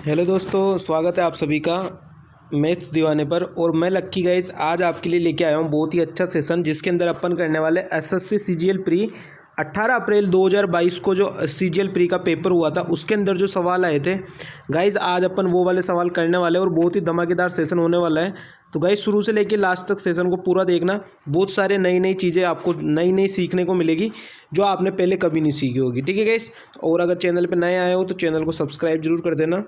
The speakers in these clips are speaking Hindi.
हेलो दोस्तों, स्वागत है आप सभी का मैथ्स दीवाने पर। और मैं लक्की गाइस आज आपके लिए लेके आया हूँ बहुत ही अच्छा सेशन, जिसके अंदर अपन करने वाले एसएससी सीजीएल प्री 18 अप्रैल 2022 को जो सीजीएल प्री का पेपर हुआ था उसके अंदर जो सवाल आए थे गाइस, आज अपन वो वाले सवाल करने वाले हैं और बहुत ही धमाकेदार सेशन होने वाला है। तो गाइस शुरू से लेकर लास्ट तक सेशन को पूरा देखना, बहुत सारे नई नई चीज़ें आपको नई सीखने को मिलेगी जो आपने पहले कभी नहीं सीखी होगी। ठीक है गाइस, और अगर चैनल पर नए आए हो तो चैनल को सब्सक्राइब जरूर कर देना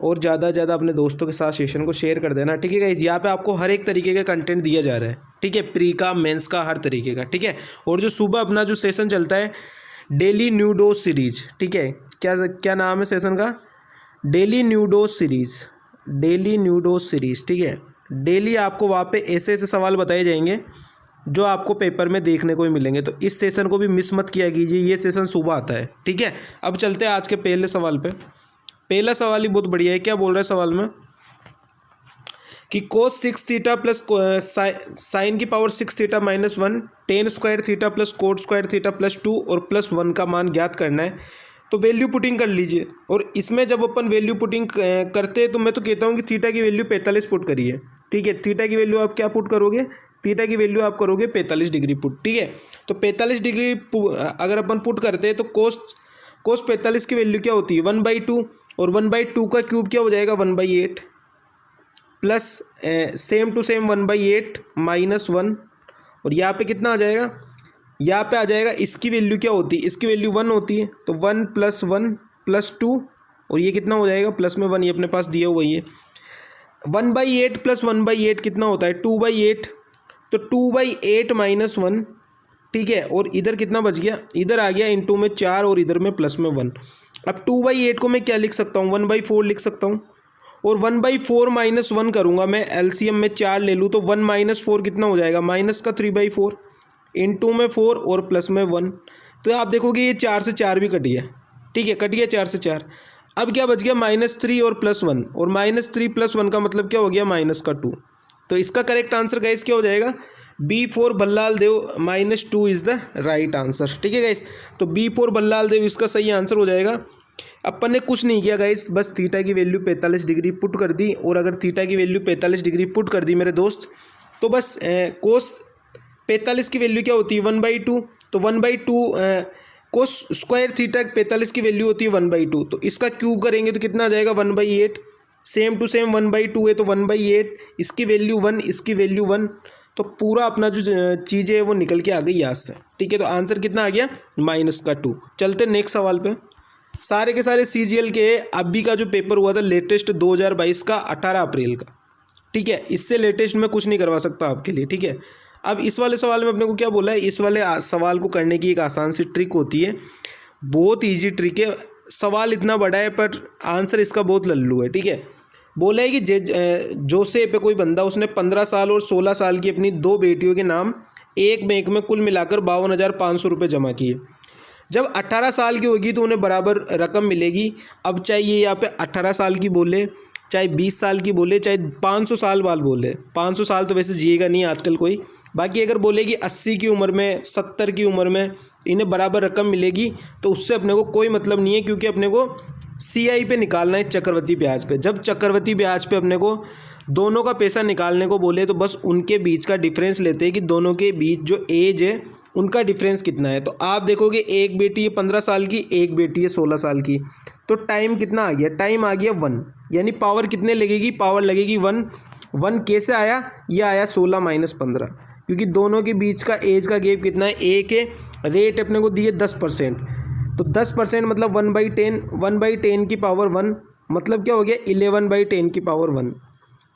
और ज़्यादा से ज़्यादा अपने दोस्तों के साथ सेशन को शेयर कर देना। ठीक है गाइस, यहाँ पे आपको हर एक तरीके का कंटेंट दिया जा रहा है। ठीक है, प्री का, मेंस का, हर तरीके का। ठीक है, और जो सुबह अपना जो सेशन चलता है डेली न्यू डोज सीरीज। ठीक है, क्या नाम है सेशन का? Daily new dose series. Daily new dose series. ठीक है, डेली आपको वहाँ पे ऐसे ऐसे सवाल बताए जाएंगे जो आपको पेपर में देखने को भी मिलेंगे। तो इस सेशन को भी मिस मत किया कीजिए, ये सेशन सुबह आता है। ठीक है, अब चलते हैं आज के पहले सवाल पे। पहला सवाल ही बहुत बढ़िया है। क्या बोल रहा है सवाल में कि कोस 6 थीटा प्लस साइन की power 6 theta minus 1, ten square theta plus coat square theta plus 2 और प्लस 1 का मान ज्ञात करना है। तो वैल्यू पुटिंग कर लीजिए। और इसमें जब अपन वैल्यू पुटिंग करते हैं तो मैं तो कहता हूँ कि थीटा की वैल्यू 45 पुट करिए। ठीक है, थीटा की वैल्यू आप क्या पुट करोगे? थीटा की वैल्यू आप करोगे 45 डिग्री पुट। ठीक है, तो 45 डिग्री अगर अपन पुट करते हैं तो कोस 45 की वैल्यू क्या होती है? 1/2, और 1/2 का क्यूब क्या हो जाएगा? 1/8 plus same to same 1/8 minus 1। और यहाँ पे कितना आ जाएगा? यहाँ पे आ जाएगा इसकी वैल्यू क्या होती है? इसकी वैल्यू 1 होती है, तो 1 + 1 + 2, और ये कितना हो जाएगा? प्लस में 1, ये अपने पास दिया हुआ ही है। 1/8 + 1/8 कितना होता है? 2/8, तो 2/8 माइनस 1। ठीक है, और इधर कितना बच गया? इधर आ गया इंटू में 4 और इधर में प्लस में 1। अब 2/8 को मैं क्या लिख सकता हूँ? 1/4 लिख सकता हूँ। और 1/4 माइनस 1 करूँगा मैं, एलसीएम में 4 ले लूँ तो 1 - 4 कितना हो जाएगा? माइनस का 3/4 इंटू में 4 और प्लस में 1। तो आप देखोगे ये 4 से 4 भी कट गया। ठीक है, कट गया 4 से 4। अब क्या बच गया? -3 और +1, और -3 + 1 का मतलब क्या हो गया? -2। तो इसका करेक्ट आंसर गाइस क्या हो जाएगा? B4 भल्लाल देव -2 इज़ द राइट आंसर। ठीक है गाइस, तो B4 भल्लाल देव इसका सही आंसर हो जाएगा। अपन ने कुछ नहीं किया गाइस, बस थीटा की वैल्यू 45 डिग्री पुट कर दी। और अगर थीटा की वैल्यू 45 डिग्री पुट कर दी मेरे दोस्त, तो बस कोस 45 की वैल्यू क्या होती है? 1/2, तो 1/2 कोस स्क्वायर थीटा 45 की वैल्यू होती है 1/2, तो इसका क्यूब करेंगे तो कितना आ जाएगा? 1/8। सेम टू सेम 1/2 है तो 1/8, इसकी वैल्यू 1, इसकी वैल्यू 1। तो पूरा अपना जो चीज़ें है वो निकल के आ गई यहाँ से। ठीक है, तो आंसर कितना आ गया? -2। चलते नेक्स्ट सवाल पे। सारे के सारे सीजीएल के अभी का जो पेपर हुआ था लेटेस्ट 2022 का 18 अप्रैल का। ठीक है, इससे लेटेस्ट मैं कुछ नहीं करवा सकता आपके लिए। ठीक है, अब इस वाले सवाल में अपने को क्या बोला है? इस वाले सवाल को करने की एक आसान सी ट्रिक होती है, बहुत ईजी ट्रिक है। सवाल इतना बड़ा है पर आंसर इसका बहुत लल्लू है। ठीक है, बोला है कि जोसे पे कोई बंदा, उसने 15 साल और 16 साल की अपनी 2 बेटियों के नाम एक बैंक में कुल मिलाकर 52,500 रुपये जमा किए। जब 18 साल की होगी तो उन्हें बराबर रकम मिलेगी। अब चाहे ये यहाँ पे 18 साल की बोले, चाहे 20 साल की बोले, चाहे 500 साल बाद बोले। 500 साल तो वैसे जिएगा नहीं आजकल कोई। बाकी अगर बोले कि 80 की उम्र में, 70 की उम्र में इन्हें बराबर रकम मिलेगी, तो उससे अपने को कोई मतलब नहीं है, क्योंकि अपने को CI पे निकालना है, चक्रवृद्धि ब्याज पे। जब चक्रवृद्धि ब्याज पे अपने को दोनों का पैसा निकालने को बोले तो बस उनके बीच का डिफरेंस लेते हैं कि दोनों के बीच जो एज है उनका डिफरेंस कितना है। तो आप देखोगे एक बेटी है 15 साल की, एक बेटी है 16 साल की, तो टाइम कितना आ गया? टाइम आ गया 1, यानी पावर कितने लगेगी? पावर लगेगी 1। 1 कैसे आया? ये आया 16 - 15, क्योंकि दोनों के बीच का एज का गैप कितना है? 1 है। रेट अपने को दिए 10%, तो 10% मतलब 1/10। 1/10 की पावर 1 मतलब क्या हो गया? 11/10 की पावर 1।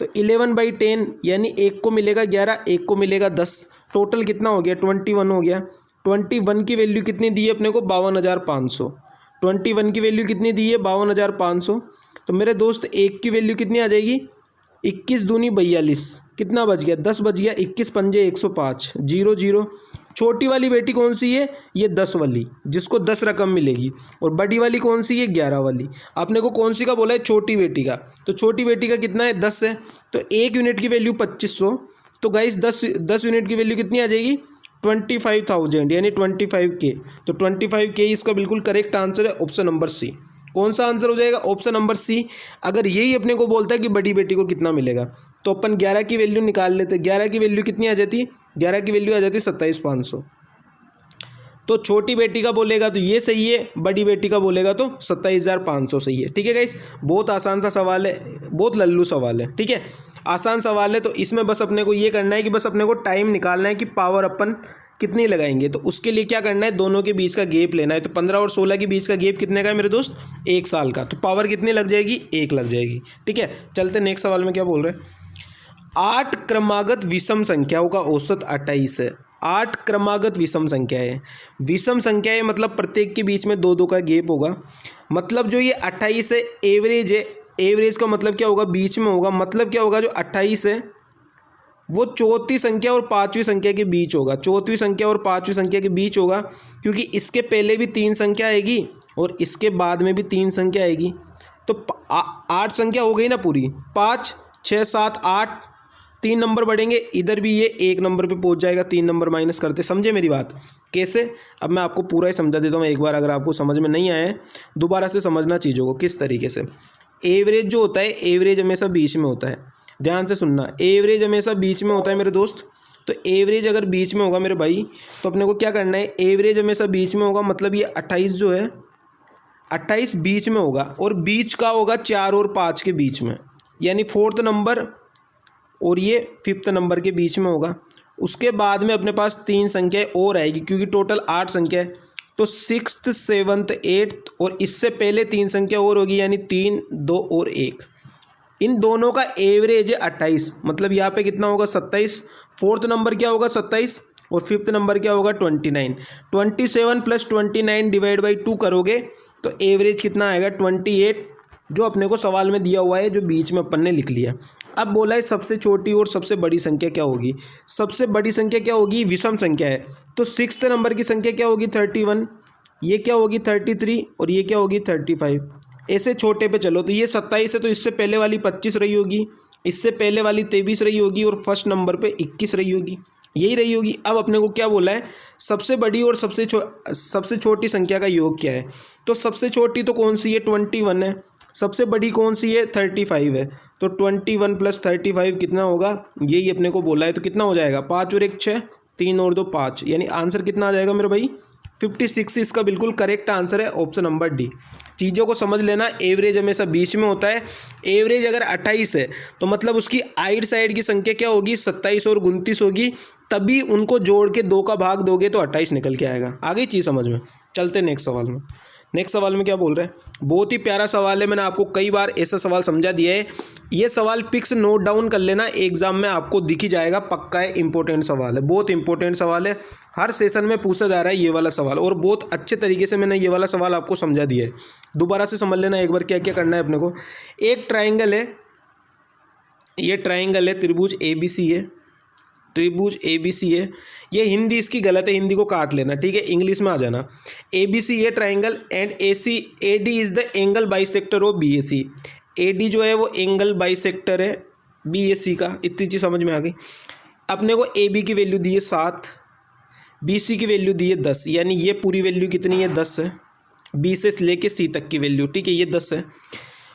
तो 11/10 यानी एक को मिलेगा 11, एक को मिलेगा 10, टोटल कितना हो गया? 21 हो गया। 21 की वैल्यू कितनी दी है अपने को? 52,500। 21 की वैल्यू कितनी दी है? 52,500। तो मेरे दोस्त एक की वैल्यू कितनी आ जाएगी? 21 दूनी 42, कितना बच गया? 10 बच गया। 21 पंजे 105, 0 0। छोटी वाली बेटी कौन सी है? ये 10 वाली, जिसको 10 रकम मिलेगी। और बड़ी वाली कौन सी है? 11 वाली। आपने को कौन सी का बोला है? छोटी बेटी का। तो छोटी बेटी का कितना है? 10 है। तो 1 यूनिट की वैल्यू 2500। तो गाइस 10 यूनिट की वैल्यू कितनी आ जाएगी? 25,000, यानी 25K। तो 25K इसका बिल्कुल करेक्ट आंसर है, ऑप्शन नंबर सी। कौन सा आंसर हो जाएगा? Option number C. अगर यही अपने को बोलता है कि बड़ी बेटी को कितना मिलेगा, तो अपन 11 की वैल्यू निकाल लेते। 11 की वैल्यू कितनी आ जाती? 11 की वैल्यू आ जाती 27,500। तो छोटी बेटी का बोलेगा तो ये सही है, बड़ी बेटी का बोलेगा तो 27,500 सही है। ठीक है गाइस, बहुत आसान सा सवाल है, बहुत लल्लू सवाल है। ठीक है, आसान सवाल है। तो इसमें बस अपने को ये करना है कि बस अपने को टाइम निकालना है कि पावर अपन कितनी लगाएंगे। तो उसके लिए क्या करना है, दोनों के बीच का गैप लेना है। तो 15 और 16 के बीच का गैप कितने का है मेरे दोस्त? 1 साल का। तो पावर कितनी लग जाएगी? 1 लग जाएगी। ठीक है, चलते नेक्स्ट सवाल में क्या बोल रहे हैं। 8 क्रमागत विषम संख्याओं का औसत 28 है। 8 क्रमागत विषम संख्या है। विषम संख्या है मतलब प्रत्येक के बीच में 2-2 का गैप होगा। मतलब जो ये 28 है एवरेज है। एवरेज का मतलब क्या होगा? बीच में होगा। मतलब क्या होगा? जो 28 है वो चौथी संख्या और पांचवी संख्या के बीच होगा। चौथी संख्या और पांचवी संख्या के बीच होगा, क्योंकि इसके पहले भी 3 संख्या आएगी और इसके बाद में भी 3 संख्या आएगी। तो 8 संख्या हो गई ना पूरी। 5, 6, 7, 8, 3 नंबर बढ़ेंगे। इधर भी ये 1 नंबर पे पहुंच जाएगा। 3 नंबर माइनस करते। समझे मेरी बात? कैसे? अब मैं आपको पूरा ही समझा देता हूँ एक बार। अगर आपको समझ में नहीं आया है दोबारा से समझना चीज़ों को किस तरीके से। एवरेज जो होता है, एवरेज हमेशा बीच में होता है। ध्यान से सुनना, एवरेज हमेशा बीच में होता है मेरे दोस्त। तो एवरेज अगर बीच में होगा मेरे भाई, तो अपने को क्या करना है? एवरेज हमेशा बीच में होगा। मतलब ये 28 जो है, 28 बीच में होगा। और बीच का होगा 4 और 5 के बीच में, यानी 4th नंबर और ये 5th नंबर के बीच में होगा। उसके बाद में अपने पास 3 संख्याएँ और आएगी, क्योंकि टोटल 8 संख्या है। तो 6th, 7th, 8th और इससे पहले 3 संख्या और होगी, यानी 3, 2 और 1। इन दोनों का एवरेज है 28। मतलब यहाँ पे कितना होगा? 27। 4th नंबर क्या होगा? 27। और 5th नंबर क्या होगा? 29। 27 + 29 डिवाइड बाई 2 करोगे तो एवरेज कितना आएगा? 28, जो अपने को सवाल में दिया हुआ है, जो बीच में अपन ने लिख लिया। अब बोला है सबसे छोटी और सबसे बड़ी संख्या क्या होगी। सबसे बड़ी संख्या क्या होगी? विषम संख्या है। तो 6th नंबर की संख्या क्या होगी? 31। ये क्या होगी? 33। और ये क्या होगी? 35। ऐसे छोटे पे चलो। तो ये 27 है, तो इससे पहले वाली 25 रही होगी, इससे पहले वाली 23 रही होगी और फर्स्ट नंबर पे 21 रही होगी। यही रही होगी। अब अपने को क्या बोला है? सबसे बड़ी और सबसे छोटी संख्या का योग क्या है। तो सबसे छोटी तो कौन सी है? 21 है। सबसे बड़ी कौन सी है? 35 है। तो 21 + 35 कितना होगा? यही अपने को बोला है। तो कितना हो जाएगा? 5 और 1 6, 3 और 2 5, यानी आंसर कितना आ जाएगा मेरे भाई? 56। इसका बिल्कुल करेक्ट आंसर है ऑप्शन नंबर डी। चीज़ों को समझ लेना, एवरेज हमेशा बीच में होता है। एवरेज अगर 28 है तो मतलब उसकी आइड साइड की संख्या क्या होगी? 27 और 29 होगी। तभी उनको जोड़ के 2 का भाग दोगे तो 28 निकल के आएगा। आ गई चीज़ समझ में? चलते नेक्स्ट सवाल में। नेक्स्ट सवाल में क्या बोल रहे हैं? बहुत ही प्यारा सवाल है। मैंने आपको कई बार ऐसा सवाल समझा दिया है। ये सवाल पिक्स नोट डाउन कर लेना, एग्जाम में आपको दिख ही जाएगा। पक्का है, इंपॉर्टेंट सवाल है, बहुत इंपॉर्टेंट सवाल है। हर सेशन में पूछा जा रहा है ये वाला सवाल, और बहुत अच्छे तरीके से मैंने ये वाला सवाल आपको समझा दिया है। दोबारा से समझ लेना एक बार क्या क्या करना है अपने को। एक ट्राइंगल है, ये ट्राइंगल है, त्रिभुज ABC है, त्रिभुज ABC है। ये हिंदी इसकी गलत है, हिंदी को काट लेना, ठीक है। इंग्लिश में आ जाना। ABC है triangle and AD is the angle bisector of BAC। AD जो है वो एंगल बाइसेक्टर है BAC का। इतनी चीज़ समझ में आ गई। अपने को AB की वैल्यू दी है 7, BC की वैल्यू दी है 10, यानी ये पूरी वैल्यू कितनी है? 10 है। B से लेके C तक की वैल्यू, ठीक है, ये 10 है।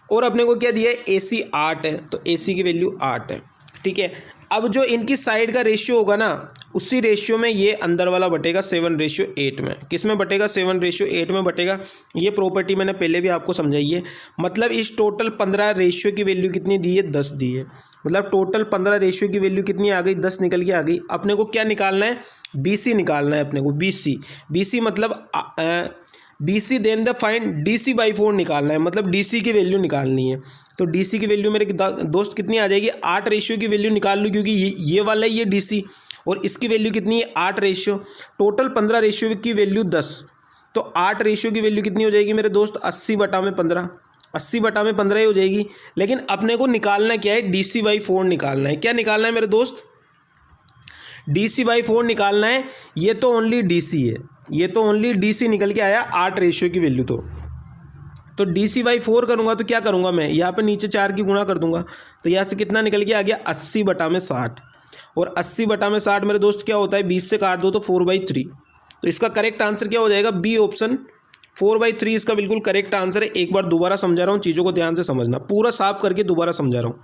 और अपने को क्या दिया है? AC 8 है, तो AC की वैल्यू 8 है, ठीक है। अब जो इनकी साइड का रेशियो होगा ना, उसी रेशियो में ये अंदर वाला बटेगा 7:8 में। किस में बटेगा? 7:8 में बटेगा। ये प्रॉपर्टी मैंने पहले भी आपको समझाई है। मतलब इस टोटल 15 रेशियो की वैल्यू कितनी दी है? 10 दी है। मतलब टोटल 15 रेशियो की वैल्यू कितनी आ गई? 10 निकल के आ गई। अपने को क्या निकालना है? BC निकालना है अपने को। BC मतलब BC then the find DC/4 निकालना है। मतलब DC की वैल्यू निकालनी है। तो DC की वैल्यू मेरे दोस्त कितनी आ जाएगी? 8 रेशियो की वैल्यू निकाल लूँ, क्योंकि ये वाला ही ये DC, और इसकी वैल्यू कितनी है? 8 रेशियो। टोटल 15 रेशियो की वैल्यू 10, तो 8 रेशियो की वैल्यू कितनी हो जाएगी मेरे दोस्त? 80/15। 80/15 ही हो जाएगी। लेकिन अपने को निकालना क्या है? DC/4 निकालना है। क्या निकालना है मेरे दोस्त? DC/4 निकालना है। ये तो ओनली DC है, ये तो ओनली DC निकल के आया 8 रेशियो की वैल्यू। तो DC/4 करूँगा तो क्या करूँगा मैं? यहाँ पे नीचे 4 की गुणा कर दूंगा। तो यहाँ से कितना निकल के आ गया? 80/60। और 80/60 मेरे दोस्त क्या होता है? 20 से काट दो तो 4/3। तो इसका करेक्ट आंसर क्या हो जाएगा? B ऑप्शन 4/3 इसका बिल्कुल करेक्ट आंसर है। एक बार दोबारा समझा रहा हूँ, चीज़ों को ध्यान से समझना, पूरा साफ करके दोबारा समझा रहा हूँ।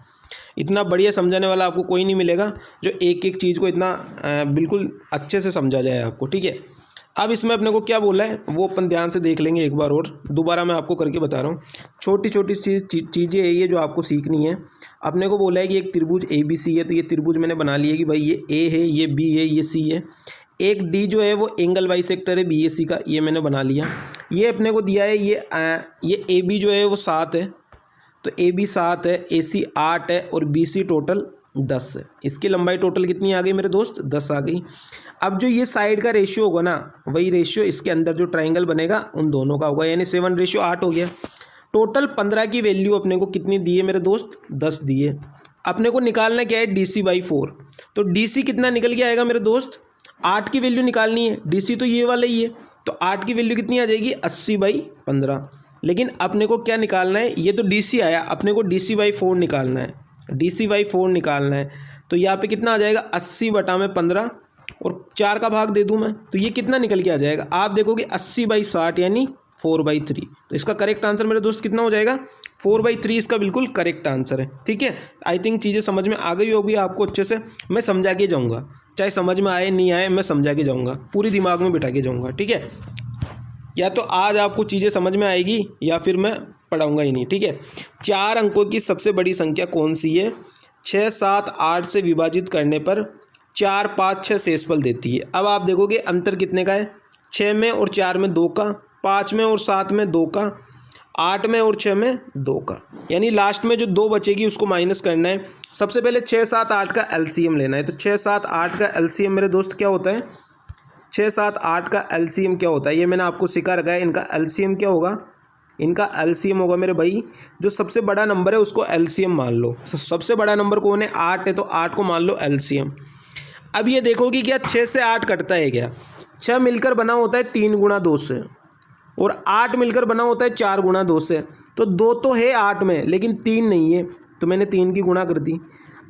इतना बढ़िया समझाने वाला आपको कोई नहीं मिलेगा जो एक एक चीज़ को इतना बिल्कुल अच्छे से समझा जाए आपको, ठीक है। अब इसमें अपने को क्या बोला है वो अपन ध्यान से देख लेंगे एक बार और, दोबारा मैं आपको करके बता रहा हूँ। छोटी छोटी चीज़ें है ये जो आपको सीखनी है। अपने को बोला है कि एक त्रिभुज ABC है, तो ये त्रिभुज मैंने बना लिया कि भाई ये A है, ये B है, ये C है। एक D जो है वो एंगल बाइसेक्टर है BAC का, ये मैंने बना लिया। ये अपने को दिया है ये AB जो है वो 7 है, तो AB 7 है, AC 8 है और BC टोटल 10 है। इसकी लंबाई टोटल कितनी आ गई मेरे दोस्त? 10 आ गई। अब जो ये साइड का रेशियो होगा ना, वही रेशियो इसके अंदर जो ट्राइंगल बनेगा उन दोनों का होगा, यानी 7:8 हो गया। टोटल 15 की वैल्यू अपने को कितनी दी है मेरे दोस्त? 10 दी है। अपने को निकालना क्या है? DC/4। तो DC कितना निकल के आएगा मेरे दोस्त? 8 की वैल्यू निकालनी है। DC तो ये वाला ही है, तो 8 की वैल्यू कितनी आ जाएगी? 80/15। लेकिन अपने को क्या निकालना है? ये तो DC आया, अपने को DC/4 निकालना है। DC/4 निकालना है, तो यहाँ पे कितना आ जाएगा? 80/15 और 4 का भाग दे दूं मैं, तो ये कितना निकल के आ जाएगा? आप देखोगे 80/60 यानी 4/3। तो इसका करेक्ट आंसर मेरे दोस्त कितना हो जाएगा? 4/3 इसका बिल्कुल करेक्ट आंसर है, ठीक है। आई थिंक चीज़ें समझ में आ गई होगी आपको अच्छे से। मैं समझा के जाऊँगा, चाहे समझ में आए नहीं आए, मैं समझा के जाऊँगा, पूरी दिमाग में बिठा के जाऊँगा, ठीक है। या तो आज आपको चीज़ें समझ में आएगी या फिर मैं पढ़ाऊँगा ही नहीं, ठीक है। 4 अंकों की सबसे बड़ी संख्या कौन सी है? 6, 7, 8 से विभाजित करने पर 4, 5, 6 शेषफल देती है। अब आप देखोगे अंतर कितने का है? 6 में और 4 में 2 का, 5 में और 7 में 2 का, 8 में और 6 में 2 का, यानी लास्ट में जो 2 बचेगी उसको माइनस करना है। सबसे पहले 6, 7, 8 का LCM लेना है। तो 6, 7, 8 का LCM मेरे दोस्त क्या होता है? 6, 7, 8 का LCM क्या होता है? ये मैंने आपको सिखा रखा है। इनका LCM क्या होगा? इनका LCM होगा मेरे भाई, जो सबसे बड़ा नंबर है उसको LCM मान लो। तो सबसे बड़ा नंबर कौन है? 8 है, तो 8 को मान लो LCM। अब ये देखो कि क्या 6 से 8 कटता है क्या? 6 मिलकर बना होता है 3 गुणा 2 से, और 8 मिलकर बना होता है 4 गुणा 2 से। तो 2 तो है 8 में, लेकिन 3 नहीं है, तो मैंने 3 की गुणा कर दी।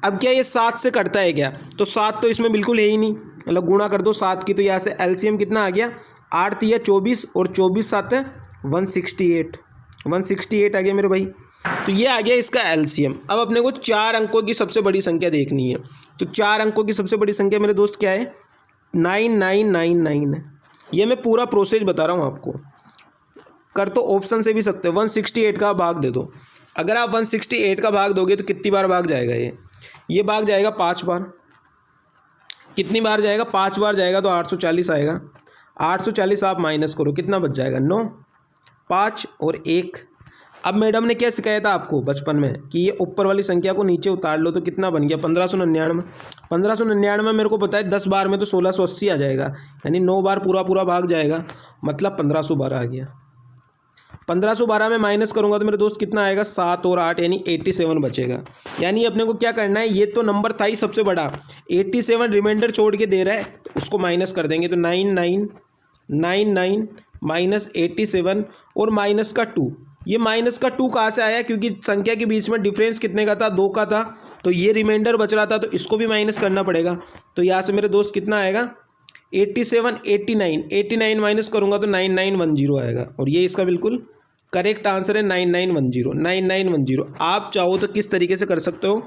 अब क्या ये 7 से कटता है क्या? तो 7 तो इसमें बिल्कुल है ही नहीं, मतलब गुणा कर दो 7 की, तो यहाँ से LCM कितना आ गया? 8 3 24 और 24 7 है 168 आ गया मेरे भाई। तो ये आ गया इसका LCM। अब अपने को 4 अंकों की सबसे बड़ी संख्या देखनी है। तो 4 अंकों की सबसे बड़ी संख्या मेरे दोस्त क्या है? 9999 है। ये मैं पूरा प्रोसेस बता रहा हूँ आपको, कर तो ऑप्शन से भी सकते हो। 168 का भाग दे दो। अगर आप 168 का भाग दोगे तो कितनी बार भाग जाएगा? ये भाग जाएगा 5 बार। कितनी बार जाएगा? 5 बार जाएगा, तो 840 आएगा। 840 आप माइनस करो, कितना बच जाएगा? 9, 5 और 1। अब मैडम ने क्या सिखाया था आपको बचपन में कि ये ऊपर वाली संख्या को नीचे उतार लो, तो कितना बन गया? 1599। 1599 मेरे को पता है 10 बार में तो 1680 आ जाएगा, यानी 9 बार पूरा भाग जाएगा, मतलब 1512 आ गया। 1512 में माइनस करूंगा तो मेरे दोस्त कितना आएगा? 7 और 8 यानी 87 बचेगा। यानी अपने को क्या करना है? ये तो नंबर था ही सबसे बड़ा, 87 रिमाइंडर छोड़ के दे रहा है, तो उसको माइनस कर देंगे। तो 9999 माइनस 87 और माइनस का 2। ये माइनस का 2 कहाँ से आया? क्योंकि संख्या के बीच में डिफरेंस कितने का था? 2 का था, तो ये रिमाइंडर बच रहा था, तो इसको भी माइनस करना पड़ेगा। तो यहाँ से मेरे दोस्त कितना आएगा? 87 89 माइनस करूँगा तो 9910 आएगा, और ये इसका बिल्कुल करेक्ट आंसर है 9910। आप चाहो तो किस तरीके से कर सकते हो?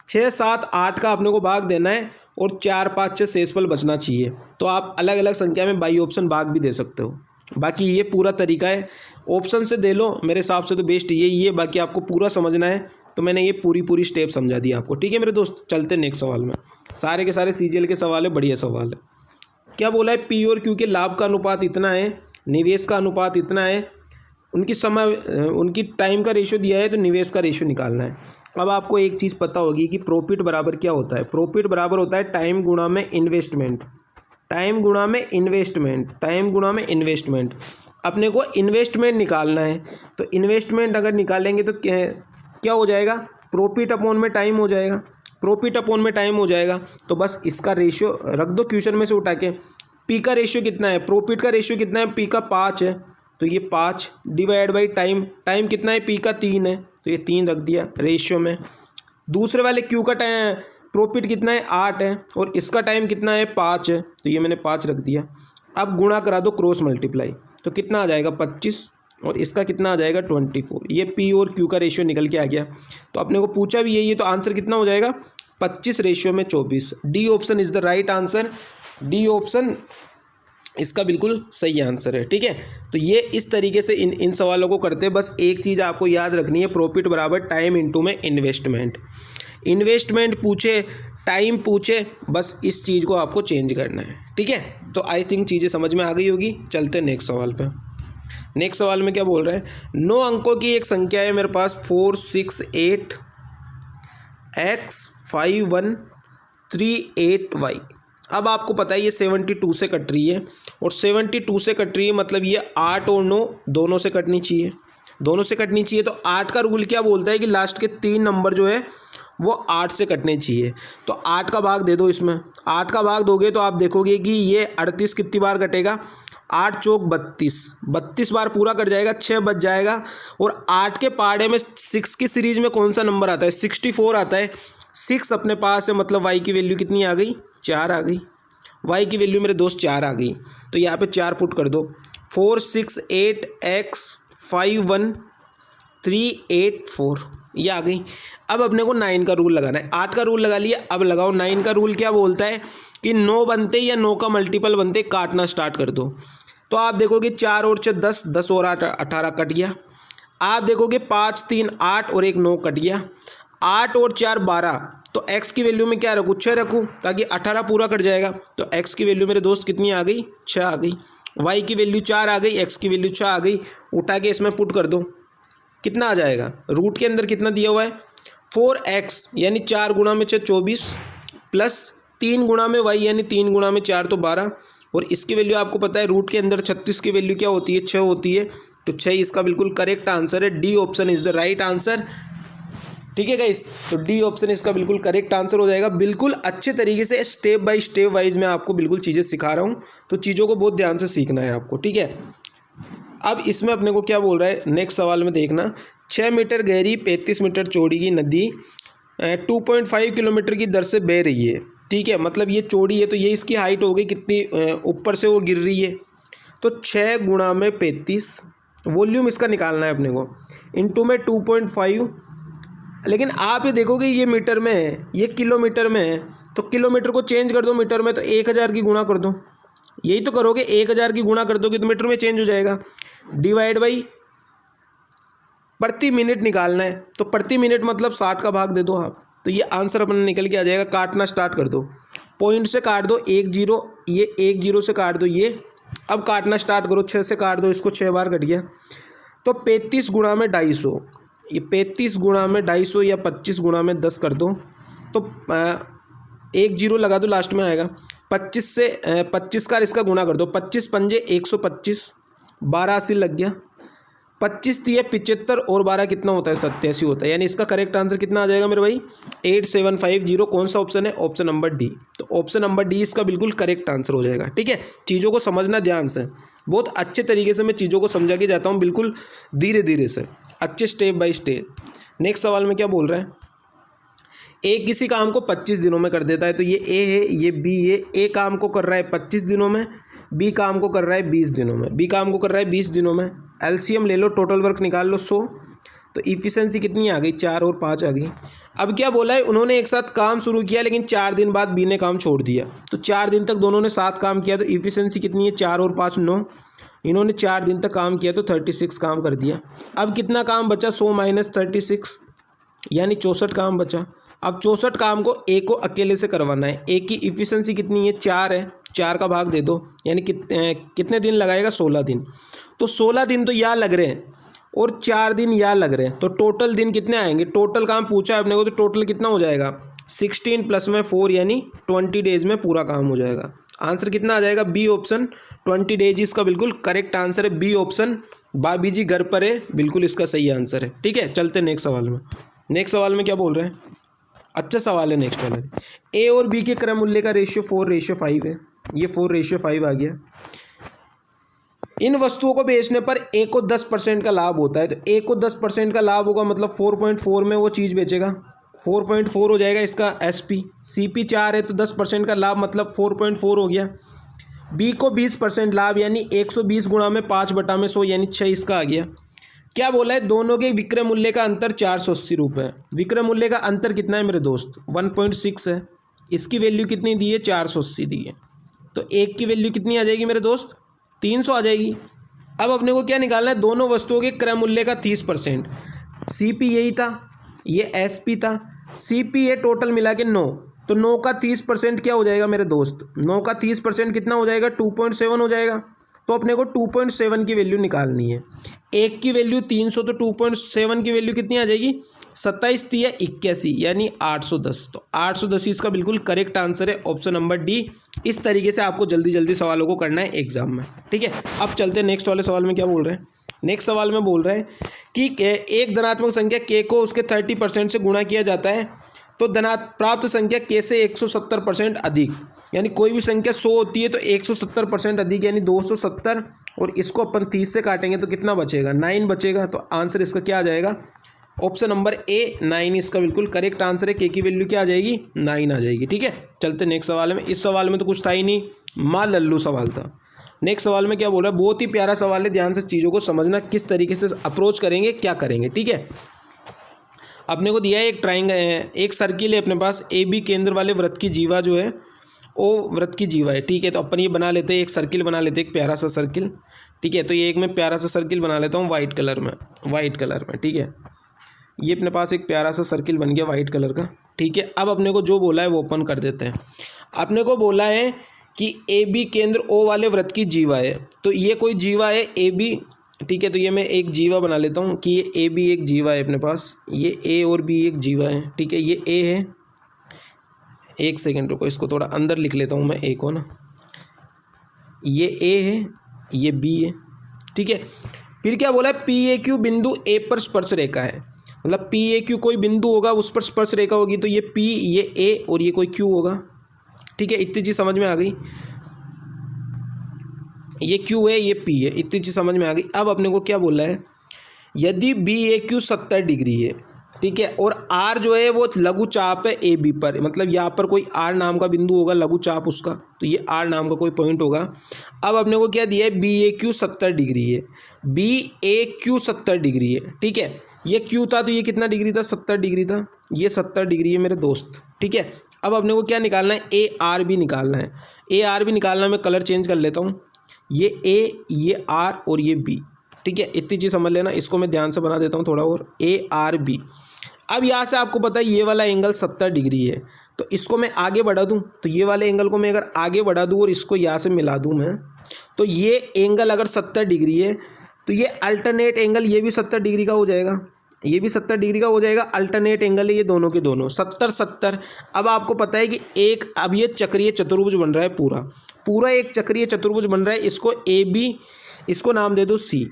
6, 7, 8 का अपने को भाग देना है और 4, 5, 6 शेषफल बचना चाहिए। तो आप अलग अलग संख्या में बाई ऑप्शन भाग भी दे सकते हो। बाकी ये पूरा तरीका है, ऑप्शन से दे लो, मेरे हिसाब से तो बेस्ट यही है। बाकी आपको पूरा समझना है तो मैंने ये पूरी स्टेप समझा दी आपको, ठीक है मेरे दोस्त। चलते नेक्स्ट सवाल में। सारे के सारे CGL के सवाल है, बढ़िया सवाल है। क्या बोला है? P और Q के लाभ का अनुपात इतना है, निवेश का अनुपात इतना है, उनकी टाइम का रेशियो दिया है, तो निवेश का रेशियो निकालना है। अब आपको एक चीज़ पता होगी कि प्रॉफिट बराबर क्या होता है? प्रॉफिट बराबर होता है टाइम गुणा में इन्वेस्टमेंट। टाइम गुणा में इन्वेस्टमेंट। अपने को इन्वेस्टमेंट निकालना है, तो इन्वेस्टमेंट अगर निकालेंगे तो क्या हो जाएगा? प्रॉफिट अपॉन में टाइम हो जाएगा। प्रॉफिट अपॉन में टाइम हो जाएगा, तो बस इसका रेशियो रख दो क्वेश्चन में से उठा के। P का रेशियो कितना है? प्रॉफिट का रेशियो कितना है? P का 5 है, तो ये 5 डिवाइड बाई टाइम कितना है? P का 3 है, तो ये 3 रख दिया रेशियो में। दूसरे वाले Q का प्रॉफिट कितना है? 8 है, और इसका टाइम कितना है? 5 है, तो ये मैंने 5 रख दिया। अब गुणा करा दो, क्रॉस मल्टीप्लाई। तो कितना आ जाएगा 25 और इसका कितना आ जाएगा 24। ये पी और क्यू का रेशियो निकल के आ गया। तो अपने को पूछा भी यही है, तो आंसर कितना हो जाएगा 25 रेशियो में 24। D option is the right answer. D option इसका बिल्कुल सही आंसर है। ठीक है, तो ये इस तरीके से इन सवालों को करते हैं। बस एक चीज़ आपको याद रखनी है, प्रॉफिट बराबर टाइम इनटू में इन्वेस्टमेंट। इन्वेस्टमेंट पूछे, टाइम पूछे, बस इस चीज़ को आपको चेंज करना है। ठीक है, तो आई थिंक चीज़ें समझ में आ गई होगी। चलते हैं नेक्स्ट सवाल पे। नेक्स्ट सवाल में क्या बोल रहे हैं, 9 अंकों की एक संख्या है मेरे पास 468x5138y। अब आपको पता है ये 72 से कट रही है, और 72 से कट रही है मतलब ये 8 और 9 दोनों से कटनी चाहिए, दोनों से कटनी चाहिए। तो 8 का रूल क्या बोलता है कि लास्ट के 3 नंबर जो है वो 8 से कटने चाहिए। तो 8 का भाग दे दो इसमें, 8 का भाग दोगे तो आप देखोगे कि ये 38 कितनी बार कटेगा, 8 चौक 32, 32 बार पूरा कट जाएगा, 6 बच जाएगा। और 8 के पहाड़े में 6 की सीरीज में कौन सा नंबर आता है, 64 आता है। 6 अपने पास है, मतलब y की वैल्यू कितनी आ गई, 4 आ गई। y की वैल्यू मेरे दोस्त 4 आ गई, तो यहाँ पे 4 पुट कर दो। 468x5138 ये आ गई। अब अपने को 9 का रूल लगाना है। 8 का रूल लगा लिया, अब लगाओ 9 का रूल। क्या बोलता है कि 9 बनते या 9 का मल्टीपल बनते काटना स्टार्ट कर दो। तो आप देखोगे 4 और 6 10, 10 और 8 18 कट गया। आप देखोगे 5 3 8 और 1 9 कट गया। 8 और 4 12, तो x की वैल्यू में क्या रखूँ, 6 रखूँ, ताकि 18 पूरा कट जाएगा। तो x की वैल्यू मेरे दोस्त कितनी आ गई, 6 आ गई। y की वैल्यू 4 आ गई, x की वैल्यू 6 आ गई। उठा के इसमें पुट कर दो, कितना आ जाएगा, रूट के अंदर कितना दिया हुआ है 4x यानी 4 गुणा में 6 24, प्लस 3 गुणा में y यानी 3 गुणा में 4 तो 12। और इसकी वैल्यू आपको पता है रूट के अंदर 36 की वैल्यू क्या होती है, 6 होती है। तो 6 इसका बिल्कुल करेक्ट आंसर है। D option is the right answer. ठीक है गाइस, तो डी ऑप्शन इसका बिल्कुल करेक्ट आंसर हो जाएगा। बिल्कुल अच्छे तरीके से स्टेप बाय स्टेप वाइज मैं आपको बिल्कुल चीज़ें सिखा रहा हूँ, तो चीज़ों को बहुत ध्यान से सीखना है आपको। ठीक है, अब इसमें अपने को क्या बोल रहा है, नेक्स्ट सवाल में देखना। 6 मीटर गहरी 35 मीटर चौड़ी की नदी 2.5 किलोमीटर की दर से बह रही है। ठीक है, मतलब ये चौड़ी है, तो ये इसकी हाइट हो गई कितनी, ऊपर से वो गिर रही है। तो 6 गुणा में 35, वॉल्यूम इसका निकालना है अपने को, इनटू में 2.5। लेकिन आप ये देखोगे ये मीटर में है, ये किलोमीटर में है, तो किलोमीटर को चेंज कर दो मीटर में, तो 1000 की गुणा कर दो। यही तो करोगे, 1000 की गुणा कर दोगे तो मीटर में चेंज हो जाएगा। डिवाइड बाई प्रति मिनट निकालना है, तो प्रति मिनट मतलब 60 का भाग दे दो आप, तो ये आंसर अपना निकल के आ जाएगा। काटना स्टार्ट कर दो, पॉइंट से काट दो 1 0, ये 1 0 से काट दो ये। अब काटना स्टार्ट करो, 6 से काट दो इसको, 6 बार कट गया। तो 35 गुणा में 250, ये 35 गुणा में 250 या 25 गुणा में 10 कर दो, तो 1 0 लगा दो, लास्ट में आएगा। 25 से 25 का इसका गुणा कर दो, 25 पंजे 125, 12 80 लग गया। 25 दिए 75 और 12 कितना होता है, 87 होता है। यानी इसका करेक्ट आंसर कितना आ जाएगा मेरे भाई, 8750। कौन सा ऑप्शन है, ऑप्शन नंबर डी। तो ऑप्शन नंबर डी इसका बिल्कुल करेक्ट आंसर हो जाएगा। ठीक है, चीज़ों को समझना ध्यान से, बहुत अच्छे तरीके से मैं चीज़ों को समझा के जाता हूँ, बिल्कुल धीरे धीरे से, अच्छे स्टेप बाय स्टेप। नेक्स्ट सवाल में क्या बोल रहे हैं, ए किसी काम को 25 दिनों में कर देता है। तो ये ए है, ये बी है। ए काम को कर रहा है 25 दिनों में, बी काम को कर रहा है 20 दिनों में। बी काम को कर रहा है 20 दिनों में। एलसीएम ले लो, टोटल वर्क निकाल लो 100। तो इफिशिएंसी कितनी आ गई, 4 और 5 आ गई। अब क्या बोला है, उन्होंने एक साथ काम शुरू किया, लेकिन 4 दिन बाद बी ने काम छोड़ दिया। तो 4 दिन तक दोनों ने साथ काम किया, तो इफिशिएंसी कितनी है, 4 और 5 9। इन्होंने 4 दिन तक काम किया तो 36 काम कर दिया। अब कितना काम बचा, 100 माइनस 36 यानी 64 काम बचा। अब 64 काम को ए को अकेले से करवाना है। ए की इफिशिएंसी कितनी है, 4 है, 4 का भाग दे दो, यानी कितने दिन लगाएगा, 16 दिन। तो 16 दिन तो यहाँ लग रहे हैं और 4 दिन यहाँ लग रहे हैं, तो टोटल दिन कितने आएंगे। टोटल काम पूछा है अपने को, तो टोटल कितना हो जाएगा, 16 प्लस में 4 यानी 20 डेज में पूरा काम हो जाएगा। आंसर कितना आ जाएगा, बी ऑप्शन 20 डेज इसका बिल्कुल करेक्ट आंसर है। बी ऑप्शन, भाभी जी घर पर है, बिल्कुल इसका सही आंसर है। ठीक है, चलते नेक्स्ट सवाल में। नेक्स्ट सवाल में क्या बोल रहे हैं, अच्छा सवाल है नेक्स्ट वाला। ए और बी के क्रम मूल्य का रेशियो 4:5 है। ये 4:5 आ गया। इन वस्तुओं को बेचने पर ए को 10% का लाभ होता है। तो ए को 10% का लाभ होगा, मतलब 4.4 में वो चीज़ बेचेगा, 4.4 हो जाएगा इसका एसपी। सीपी 4 है तो 10% का लाभ मतलब 4.4 हो गया। बी को 20% लाभ यानी 120 गुणा में 5/100 यानी 6 इसका आ गया। क्या बोला है, दोनों के विक्रय मूल्य का अंतर 480 रुपये। विक्रय मूल्य का अंतर कितना है मेरे दोस्त, 1.6 है। इसकी वैल्यू कितनी दी है, 480 दी है। तो एक की वैल्यू कितनी आ जाएगी मेरे दोस्त, 300 आ जाएगी। अब अपने को क्या निकालना है, दोनों वस्तुओं के क्रय मूल्य का 30%। CP यही था, ये SP था। CP ये टोटल मिला के 9, तो 9 का 30% क्या हो जाएगा मेरे दोस्त, 9 का 30% कितना हो जाएगा, 2.7 हो जाएगा। तो अपने को 2.7 की वैल्यू निकालनी है। एक की वैल्यू 300, तो 2.7 की वैल्यू कितनी आ जाएगी, 27 थी 81 यानी 810। तो 810 इसका बिल्कुल करेक्ट आंसर है, ऑप्शन नंबर डी। इस तरीके से आपको जल्दी जल्दी सवालों को करना है एग्जाम में, ठीक है। अब चलते हैं नेक्स्ट वाले सवाल में। क्या बोल रहे हैं, नेक्स्ट सवाल में बोल रहे हैं कि एक धनात्मक संख्या k को उसके 30% से गुणा किया जाता है तो प्राप्त संख्या k से 170% अधिक, यानी कोई भी संख्या 100 होती है तो 170% अधिक यानी 270, और इसको अपन 30 से काटेंगे तो कितना बचेगा, 9 बचेगा। तो आंसर इसका क्या आ जाएगा, ऑप्शन नंबर ए 9 इसका बिल्कुल करेक्ट आंसर है। के की वैल्यू क्या आ जाएगी, 9 आ जाएगी, ठीक है। चलते नेक्स्ट सवाल में। इस सवाल में तो कुछ था ही नहीं, माँ लल्लू सवाल था। नेक्स्ट सवाल में क्या बोल रहा है, बहुत ही प्यारा सवाल है, ध्यान से चीज़ों को समझना, किस तरीके से अप्रोच करेंगे, क्या करेंगे, ठीक है। अपने को दिया है एक ट्राइंगल, एक सर्किल है अपने पास, ए बी केंद्र वाले वृत्त की जीवा जो है ओ वृत्त की जीवा है, ठीक है। तो अपन ये बना लेते हैं, एक सर्किल बना लेते हैं, एक प्यारा सा सर्किल, ठीक है। तो ये एक मैं प्यारा सा सर्किल बना लेता हूँ वाइट कलर में, ठीक है। ये अपने पास एक प्यारा सा सर्किल बन गया वाइट कलर का, ठीक है। अब अपने को जो बोला है वो ओपन कर देते हैं। अपने को बोला है कि ए बी केंद्र ओ वाले वृत्त की जीवा है, तो ये कोई जीवा है ए बी, ठीक है। तो ये मैं एक जीवा बना लेता हूँ कि ये ए बी एक जीवा है अपने पास, ये ए और बी एक जीवा है, ठीक है। ये ए है, एक सेकेंड रुको, इसको थोड़ा अंदर लिख लेता हूँ मैं ए को ना, ये ए है, ये बी है, ठीक है। फिर क्या बोला है, पी ए क्यू बिंदु ए पर स्पर्श रेखा है, मतलब पी ए क्यू कोई बिंदु होगा उस पर स्पर्श रेखा होगी, तो ये पी, ये ए और ये कोई क्यू होगा, ठीक है। इतनी चीज़ समझ में आ गई, ये क्यू है, ये पी है, इतनी चीज़ समझ में आ गई। अब अपने को क्या बोला है, यदि बी ए क्यू 70 डिग्री है, ठीक है, और आर जो है वो लघु चाप है ए बी पर, मतलब यहाँ पर कोई आर नाम का बिंदु होगा, लघु चाप उसका, तो ये आर नाम का कोई पॉइंट होगा। अब अपने को क्या दिया है, बी ए क्यू 70 डिग्री है, बी ए क्यू 70 डिग्री है, ठीक है। ये क्यू था तो ये कितना डिग्री था, 70 डिग्री था, ये 70 डिग्री है मेरे दोस्त, ठीक है। अब अपने को क्या निकालना है, ए आर भी निकालना है। ए आर भी निकालना है, मैं कलर चेंज कर लेता हूँ, ये ए, ये आर और ये बी, ठीक है। इतनी चीज़ समझ लेना, इसको मैं ध्यान से बना देता हूँ थोड़ा और, ए आर बी। अब यहाँ से आपको पता है ये वाला एंगल 70 डिग्री है, तो इसको मैं आगे बढ़ा दूँ, तो ये वाले एंगल को मैं अगर आगे बढ़ा दूँ और इसको यहाँ से मिला दूँ मैं, तो ये एंगल अगर 70 डिग्री है तो ये अल्टरनेट एंगल ये भी 70 डिग्री का हो जाएगा, ये भी 70 डिग्री का हो जाएगा। अल्टरनेट एंगल है ये दोनों के दोनों, 70-70। अब आपको पता है कि एक, अब ये चक्रीय चतुर्भुज बन रहा है, पूरा एक चक्रीय चतुर्भुज बन रहा है, इसको ए बी, इसको नाम दे दो सी।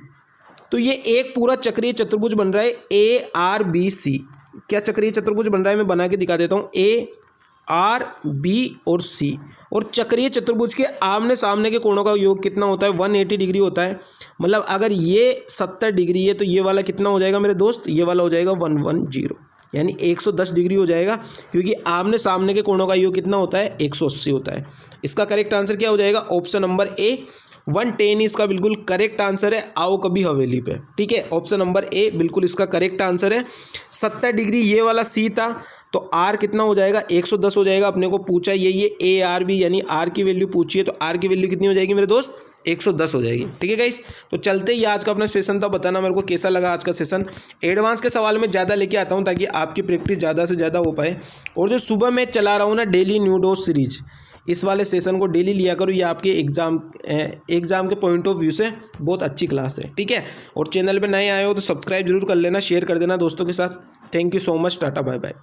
तो ये एक पूरा चक्रीय चतुर्भुज बन रहा है ए आर बी सी। क्या चक्रीय चतुर्भुज बन रहा है, मैं बना के दिखा देता हूँ, ए आर बी और सी। और चक्रीय चतुर्भुज के आमने सामने के कोणों का योग कितना होता है, 180 डिग्री होता है। मतलब अगर ये 70 डिग्री है तो ये वाला कितना हो जाएगा मेरे दोस्त, ये वाला हो जाएगा 110, यानी 110 डिग्री हो जाएगा, क्योंकि आमने सामने के कोणों का योग कितना होता है, 180 होता है। इसका करेक्ट आंसर क्या हो जाएगा, ऑप्शन नंबर ए 110 इसका बिल्कुल करेक्ट आंसर है। आओ कभी हवेली पे, ठीक है, ऑप्शन नंबर ए बिल्कुल इसका करेक्ट आंसर है। 70 डिग्री ये वाला सी था, तो आर कितना हो जाएगा, 110 हो जाएगा। अपने को पूछा ये ए आर बी, यानी आर की वैल्यू पूछी है, तो आर की वैल्यू कितनी हो जाएगी मेरे दोस्त, 110 हो जाएगी, ठीक है गाइस। तो चलते ही आज का अपना सेशन था, बताना मेरे को कैसा लगा आज का सेशन। एडवांस के सवाल में ज़्यादा लेके आता हूँ ताकि आपकी प्रैक्टिस ज़्यादा से ज़्यादा हो पाए। और जो सुबह मैं चला रहा हूँ ना डेली न्यू डोज सीरीज, इस वाले सेशन को डेली लिया करो, ये आपके एग्ज़ाम के पॉइंट ऑफ व्यू से बहुत अच्छी क्लास है, ठीक है। और चैनल पे नए आए हो तो सब्सक्राइब जरूर कर लेना, शेयर कर देना दोस्तों के साथ। Thank you so much, tata bye bye.